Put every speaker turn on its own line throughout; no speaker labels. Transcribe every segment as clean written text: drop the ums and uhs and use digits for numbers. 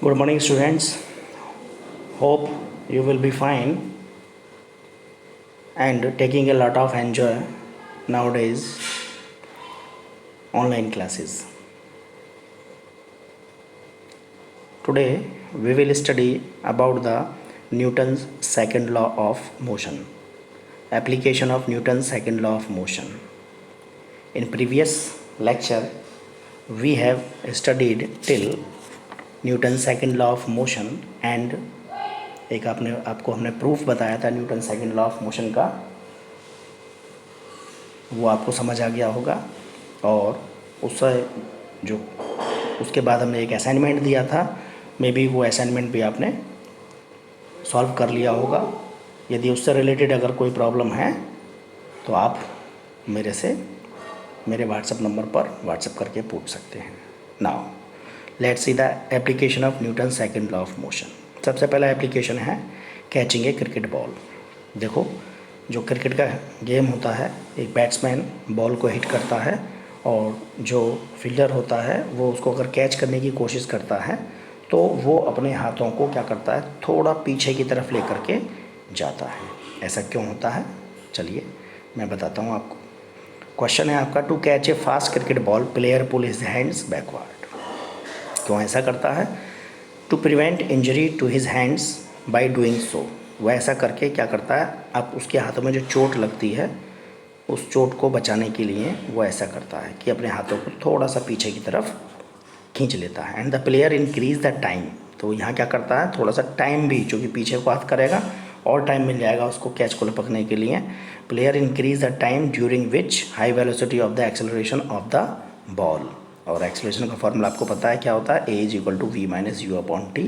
Good morning, students. Hope you will be fine and taking a lot of enjoy nowadays online classes. Today we will study about the Newton's second law of motion. Application of Newton's second law of motion. In previous lecture we have studied till Newton's second law of motion and एक आपको हमने proof बताया था Newton second law of motion का, वो आपको समझ आ गया होगा। और उसके बाद हमने एक असाइनमेंट दिया था, मे बी वो असाइनमेंट भी आपने सॉल्व कर लिया होगा। यदि उससे रिलेटेड अगर कोई प्रॉब्लम है तो आप मेरे व्हाट्सएप नंबर पर व्हाट्सएप करके पूछ सकते हैं। Now let's see the application of Newton second law of motion. सबसे पहला एप्लीकेशन है कैचिंग ए क्रिकेट बॉल। देखो, जो क्रिकेट का गेम होता है, एक बैट्समैन बॉल को हिट करता है और जो फील्डर होता है वो उसको अगर कैच करने की कोशिश करता है तो वो अपने हाथों को क्या करता है, थोड़ा पीछे की तरफ लेकर के जाता है। ऐसा क्यों होता है, चलिए मैं बताता हूँ आपको। क्वेश्चन है आपका, to catch a fast cricket ball player pull his hands backward. क्यों ऐसा करता है? To prevent injury to his hands by doing so. वह ऐसा करके क्या करता है, अब उसके हाथों में जो चोट लगती है उस चोट को बचाने के लिए वो ऐसा करता है कि अपने हाथों को थोड़ा सा पीछे की तरफ खींच लेता है। And the player increase the time. तो यहाँ क्या करता है, थोड़ा सा टाइम भी, चूँकि पीछे को हाथ करेगा और टाइम मिल जाएगा उसको कैच को लपकने के लिए। Player increase the time during which high velocity of the acceleration of the ball. और एक्सेलरेशन का फॉर्मूला आपको पता है क्या होता है, A is equal to V minus you upon T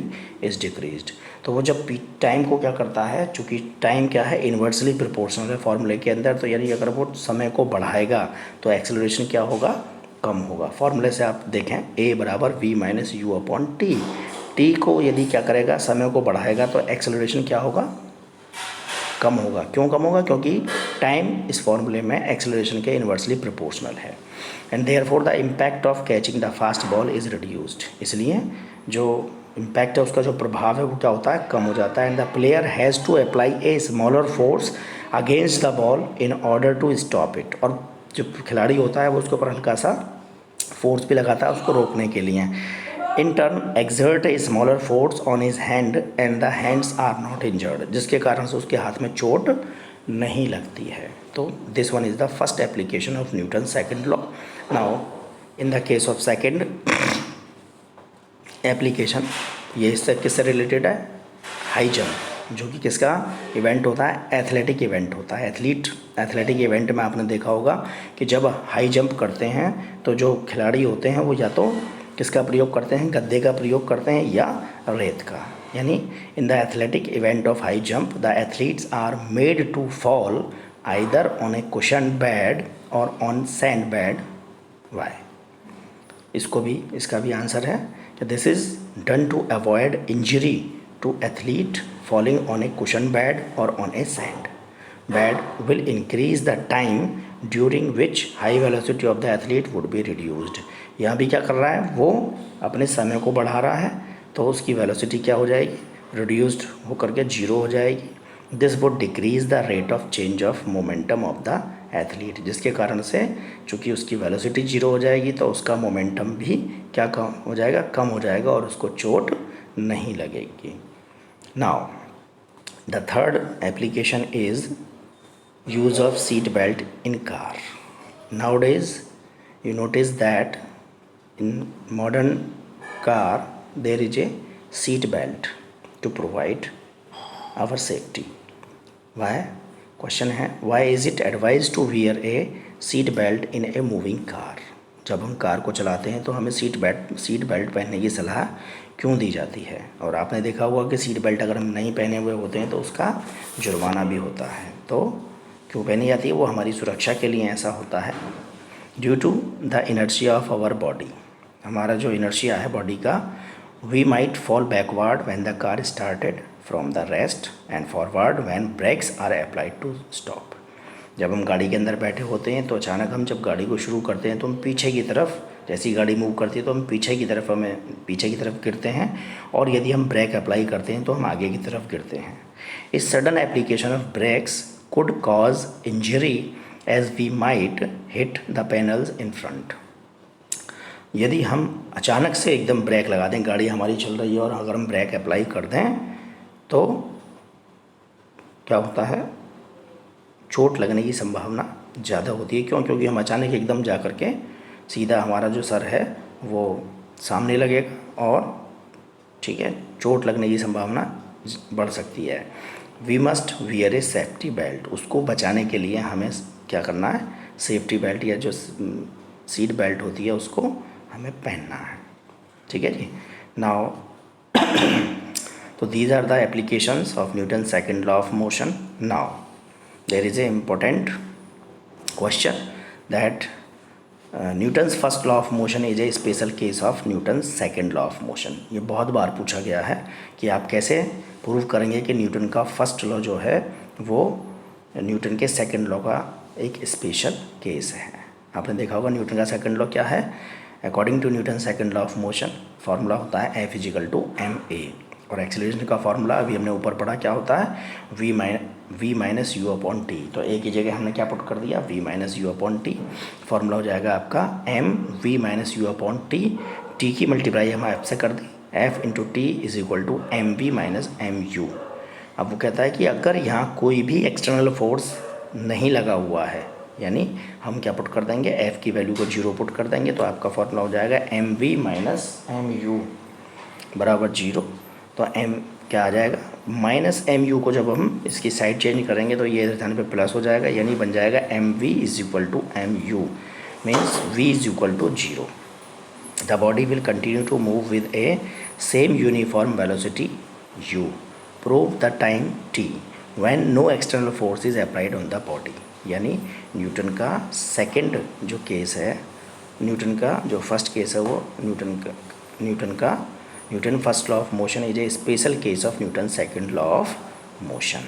is decreased. तो वो जब टाइम को क्या करता है, चूँकि टाइम क्या है, इन्वर्सली प्रोपोर्शनल है फॉर्मूले के अंदर, तो यानी अगर वो समय को बढ़ाएगा तो एक्सेलरेशन क्या होगा, कम होगा। फॉर्मूले से आप देखें, ए बराबर v minus you upon t. T को यदि क्या करेगा, समय को बढ़ाएगा तो एक्सेलरेशन क्या होगा, कम होगा। क्यों कम होगा? क्योंकि टाइम इस फॉर्मूले में एक्सेलरेशन के इन्वर्सली प्रोपोर्शनल है। And therefore the impact of catching the fast ball is reduced. इसलिए जो इम्पैक्ट है, उसका जो प्रभाव है वो क्या होता है, कम हो जाता है। And the player has to apply a smaller force against the ball in order to stop it. और जो खिलाड़ी होता है वो उसके ऊपर हल्का सा फोर्स भी लगाता है उसको रोकने के लिए। In turn exert a smaller force on his hand and the hands are not injured, जिसके कारण से उसके हाथ में चोट नहीं लगती है। तो this one is the first application of Newton second law. Now in the case of second application, ये इससे किससे रिलेटेड है, हाई जंप, जो कि किसका इवेंट होता है, एथलेटिक इवेंट होता है। एथलेटिक इवेंट में आपने देखा होगा कि जब हाई जंप करते हैं तो जो खिलाड़ी होते हैं वो या तो किसका प्रयोग करते हैं, गद्दे का प्रयोग करते हैं या रेत का। यानी in the athletic event of high jump the athletes are made to fall either on a cushion bed और ऑन सैंड बेड। वाई? इसका भी आंसर है कि this is done to avoid injury to athlete falling on a cushion bed और on a sand bed will increase the time during which high velocity of the athlete would be reduced. यहाँ भी क्या कर रहा है, वो अपने समय को बढ़ा रहा है तो उसकी वेलोसिटी क्या हो जाएगी, रिड्यूस्ड होकर के जीरो हो जाएगी। This would decrease the rate of change of momentum of the athlete, जिसके कारण से चूँकि उसकी वेलोसिटी जीरो हो जाएगी तो उसका मोमेंटम भी क्या कम हो जाएगा, कम हो जाएगा और उसको चोट नहीं लगेगी। Now the third application is use of seat belt in car. Nowadays you notice that in modern car there is a seat belt to provide our safety. Why? Question है, why is it advised to wear a seat belt in a moving car? जब हम car को चलाते हैं तो हमें seat belt पहनने की सलाह क्यों दी जाती है? और आपने देखा होगा कि सीट बेल्ट अगर हम नहीं पहने हुए होते हैं तो उसका जुर्माना भी होता है। तो क्यों पहनी जाती है? वो हमारी सुरक्षा के लिए ऐसा होता है। Due to the inertia of our body, हमारा जो इनर्शिया है बॉडी का, we might fall backward when the car started from the rest and forward when brakes are applied to stop. जब हम गाड़ी के अंदर बैठे होते हैं तो अचानक हम जब गाड़ी को शुरू करते हैं तो हम पीछे की तरफ जैसे ही गाड़ी मूव करती है तो हम पीछे की तरफ गिरते हैं, और यदि हम ब्रेक अप्लाई करते हैं तो हम आगे की तरफ गिरते हैं। इस sudden application of brakes could cause injury as we might hit the panels in front. यदि हम अचानक से एकदम ब्रेक लगा दें, गाड़ी हमारी चल रही है और अगर हम ब्रेक अप्लाई कर दें तो क्या होता है, चोट लगने की संभावना ज़्यादा होती है। क्यों? क्योंकि हम अचानक एकदम जा कर के सीधा हमारा जो सर है वो सामने लगेगा और ठीक है, चोट लगने की संभावना बढ़ सकती है। We must wear a safety belt. उसको बचाने के लिए हमें क्या करना है, सेफ्टी बेल्ट या जो सीट बेल्ट होती है उसको हमें पहनना है। ठीक है जी। नाउ तो these are the applications of Newton second law of motion. Now there is a important question that Newton's first law of motion is a special case of Newton second law of motion. ये बहुत बार पूछा गया है कि आप कैसे prove करेंगे कि न्यूटन का फर्स्ट लॉ जो है वो न्यूटन के सेकंड लॉ का एक स्पेशल केस है। आपने देखा होगा न्यूटन का सेकंड लॉ क्या है। According to Newton second law of motion formula होता है F = ma, और एक्सेलरेशन का फार्मूला अभी हमने ऊपर पढ़ा क्या होता है, v - u/t। तो a की जगह हमने क्या पुट कर दिया, v - u/t। फार्मूला हो जाएगा आपका mv - u/t। t की मल्टीप्लाई हम f से कर दी, F × t = mv - mu। अब वो कहता है कि अगर यहाँ कोई भी एक्सटर्नल फोर्स नहीं लगा हुआ है, यानी हम क्या पुट कर देंगे, F की वैल्यू को 0 पुट कर देंगे, तो आपका फॉर्मूला हो जाएगा mv - mu = 0। तो m क्या आ जाएगा, -mu को जब हम इसकी साइड चेंज करेंगे तो ये स्थान पे प्लस हो जाएगा, यानी बन जाएगा mv = mu, means v = 0। The body will continue to move with a same uniform velocity u। Prove the time t when no external force is applied on the body. यानी न्यूटन का second जो case है, Newton का जो first case है वो Newton first law of motion is a special case of Newton second law of motion.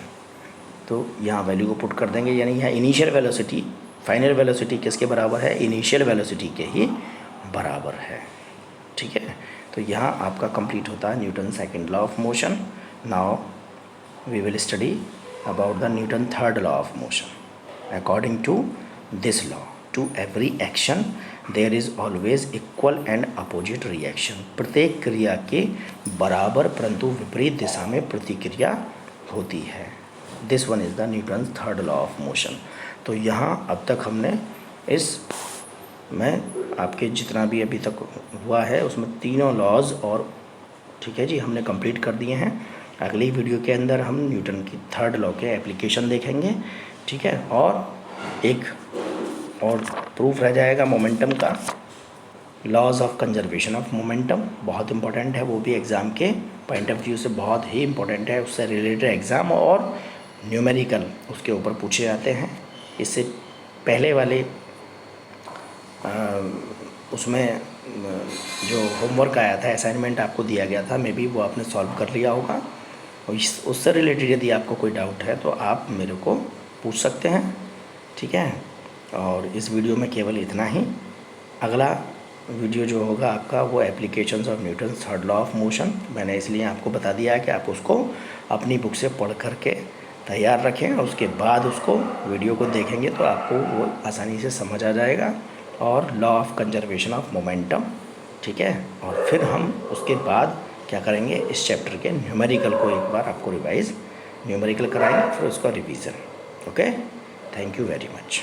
तो यहाँ वैल्यू को पुट कर देंगे, यानी यहाँ इनिशियल वेलोसिटी फाइनल वेलोसिटी किसके बराबर है, इनिशियल वेलोसिटी के ही बराबर है। ठीक है, तो यहाँ आपका कंप्लीट होता है Newton second law of motion. Now we will study about the Newton third law of motion. According to this law, to every action there is always equal and opposite reaction। प्रत्येक क्रिया के बराबर परंतु विपरीत दिशा में प्रतिक्रिया होती है। This one is the Newton's third law of motion। तो यहाँ अब तक हमने इस में आपके जितना भी अभी तक हुआ है उसमें तीनों लॉज और ठीक है जी हमने कंप्लीट कर दिए हैं। अगली वीडियो के अंदर हम न्यूटन की थर्ड लॉ के एप्लीकेशन देखेंगे। ठीक है, और एक और प्रूफ रह जाएगा मोमेंटम का, laws of conservation of momentum. बहुत इंपॉर्टेंट है, वो भी एग्ज़ाम के पॉइंट ऑफ व्यू से बहुत ही इंपॉर्टेंट है। उससे रिलेटेड एग्ज़ाम और न्यूमेरिकल उसके ऊपर पूछे जाते हैं। इससे पहले वाले उसमें जो होमवर्क आया था, असाइनमेंट आपको दिया गया था, मे बी वो आपने सॉल्व कर लिया होगा। और उससे रिलेटेड यदि आपको कोई डाउट है तो आप मेरे को पूछ सकते हैं। ठीक है, और इस वीडियो में केवल इतना ही। अगला वीडियो जो होगा आपका वो applications of Newton third law of motion. मैंने इसलिए आपको बता दिया है कि आप उसको अपनी बुक से पढ़ करके तैयार रखें, और उसके बाद उसको वीडियो को देखेंगे तो आपको वो आसानी से समझ आ जाएगा। और law of conservation of momentum, ठीक है, और फिर हम उसके बाद क्या करेंगे, इस चैप्टर के न्यूमेरिकल को एक बार आपको न्यूमेरिकल कराएंगे, फिर उसका revision. Okay, thank you very much.